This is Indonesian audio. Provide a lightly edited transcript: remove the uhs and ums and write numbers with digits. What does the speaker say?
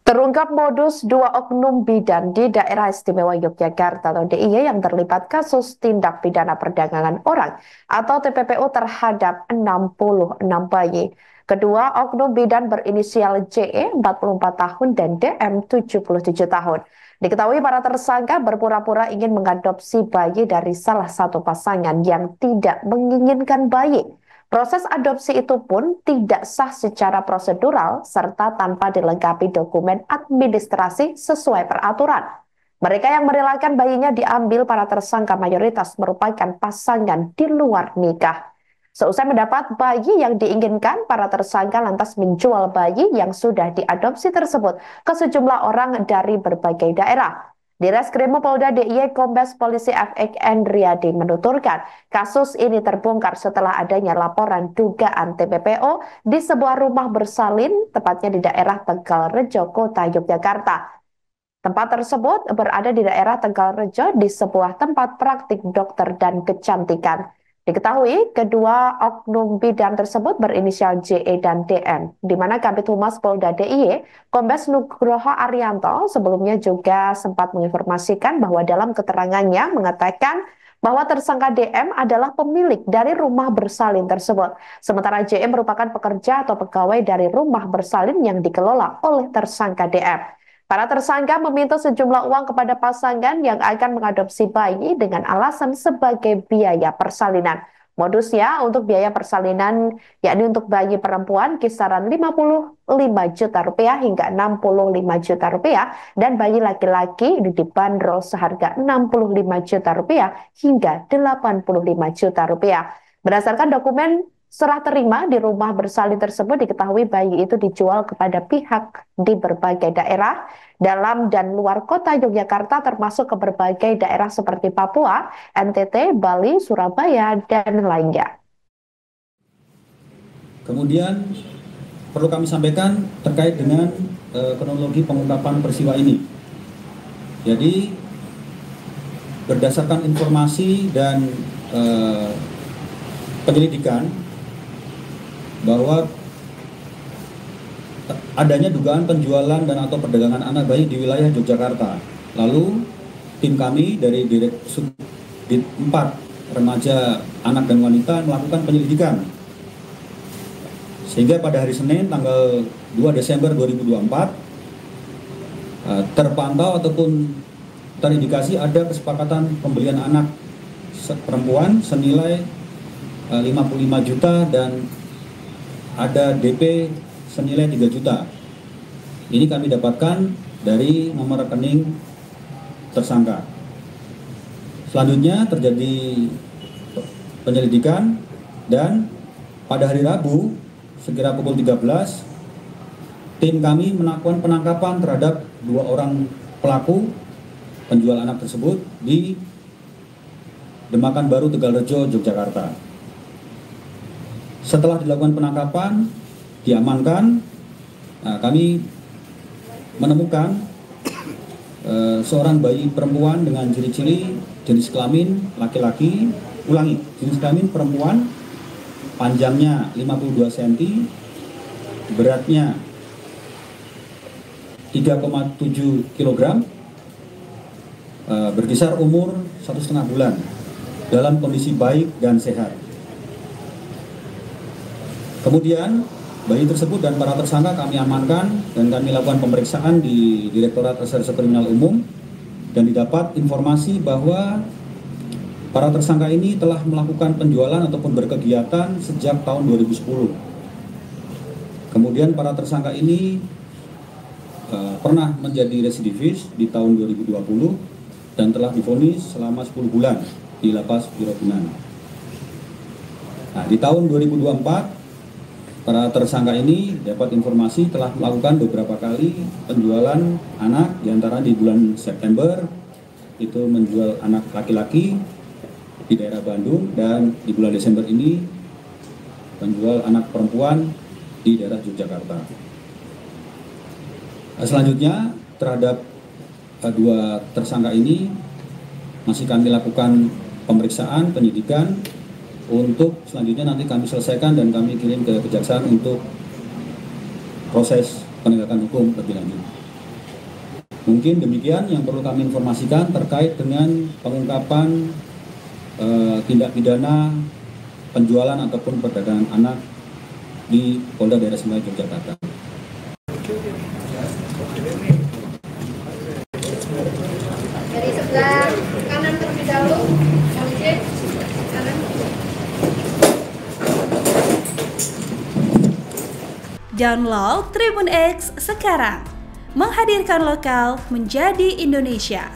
Terungkap modus dua oknum bidan di Daerah Istimewa Yogyakarta atau DIY yang terlibat kasus tindak pidana perdagangan orang atau TPPO terhadap 66 bayi. Kedua oknum bidan berinisial JE 44 tahun dan DM 77 tahun. Diketahui para tersangka berpura-pura ingin mengadopsi bayi dari salah satu pasangan yang tidak menginginkan bayi. Proses adopsi itu pun tidak sah secara prosedural serta tanpa dilengkapi dokumen administrasi sesuai peraturan. Mereka yang merelakan bayinya diambil para tersangka mayoritas merupakan pasangan di luar nikah. Seusai mendapat bayi yang diinginkan, para tersangka lantas menjual bayi yang sudah diadopsi tersebut ke sejumlah orang dari berbagai daerah. Di Reskrim Polda DIY Kombes Polisi FX Endriadi menuturkan, kasus ini terbongkar setelah adanya laporan dugaan TPPO di sebuah rumah bersalin, tepatnya di daerah Tegalrejo, Kota Yogyakarta. Tempat tersebut berada di daerah Tegalrejo di sebuah tempat praktik dokter dan kecantikan. Diketahui kedua oknum bidan tersebut berinisial JE dan DM, di mana Kabid Humas Polda DIY, Kombes Nugroho Arianto sebelumnya juga sempat menginformasikan bahwa dalam keterangannya mengatakan bahwa tersangka DM adalah pemilik dari rumah bersalin tersebut. Sementara JE merupakan pekerja atau pegawai dari rumah bersalin yang dikelola oleh tersangka DM. Para tersangka meminta sejumlah uang kepada pasangan yang akan mengadopsi bayi dengan alasan sebagai biaya persalinan. Modusnya untuk biaya persalinan, yakni untuk bayi perempuan kisaran 55 juta rupiah hingga 65 juta rupiah, dan bayi laki-laki dibanderol seharga 65 juta rupiah hingga 85 juta rupiah. Berdasarkan dokumen serah terima di rumah bersalin tersebut, diketahui bayi itu dijual kepada pihak di berbagai daerah dalam dan luar kota Yogyakarta, termasuk ke berbagai daerah seperti Papua, NTT, Bali, Surabaya, dan lainnya. Kemudian perlu kami sampaikan terkait dengan kronologi pengungkapan peristiwa ini. Jadi berdasarkan informasi dan penyelidikan bahwa adanya dugaan penjualan dan atau perdagangan anak bayi di wilayah Yogyakarta. Lalu tim kami dari Direksub 4 Remaja Anak dan Wanita melakukan penyelidikan. Sehingga pada hari Senin tanggal 2 Desember 2024 terpantau ataupun terindikasi ada kesepakatan pembelian anak perempuan senilai 55 juta dan ada DP senilai 3 juta. Ini kami dapatkan dari nomor rekening tersangka. Selanjutnya terjadi penyelidikan dan pada hari Rabu sekira pukul 13 tim kami melakukan penangkapan terhadap 2 orang pelaku penjual anak tersebut di Demakan Baru, Tegalrejo, Yogyakarta. Setelah dilakukan penangkapan, diamankan, kami menemukan seorang bayi perempuan dengan ciri-ciri jenis kelamin laki-laki, jenis kelamin perempuan, panjangnya 52 cm, beratnya 3,7 kg, berkisar umur 1,5 bulan, dalam kondisi baik dan sehat. Kemudian bayi tersebut dan para tersangka kami amankan dan kami lakukan pemeriksaan di Direktorat Reserse Kriminal Umum, dan didapat informasi bahwa para tersangka ini telah melakukan penjualan ataupun berkegiatan sejak tahun 2010. Kemudian para tersangka ini pernah menjadi residivis di tahun 2020 dan telah divonis selama 10 bulan di Lapas Biro-Binan. Nah, di tahun 2024 para tersangka ini dapat informasi telah melakukan beberapa kali penjualan anak, diantara di bulan September itu menjual anak laki-laki di daerah Bandung, dan di bulan Desember ini menjual anak perempuan di daerah Yogyakarta. Selanjutnya terhadap 2 tersangka ini masih kami lakukan pemeriksaan, penyidikan. Untuk selanjutnya nanti kami selesaikan dan kami kirim ke kejaksaan untuk proses penegakan hukum lebih lanjut. mungkin demikian yang perlu kami informasikan terkait dengan pengungkapan tindak pidana penjualan ataupun perdagangan anak di Polda Daerah Istimewa Yogyakarta. Dari sebelah kanan terlebih dahulu, kanan. Download Tribun X sekarang, menghadirkan lokal menjadi Indonesia.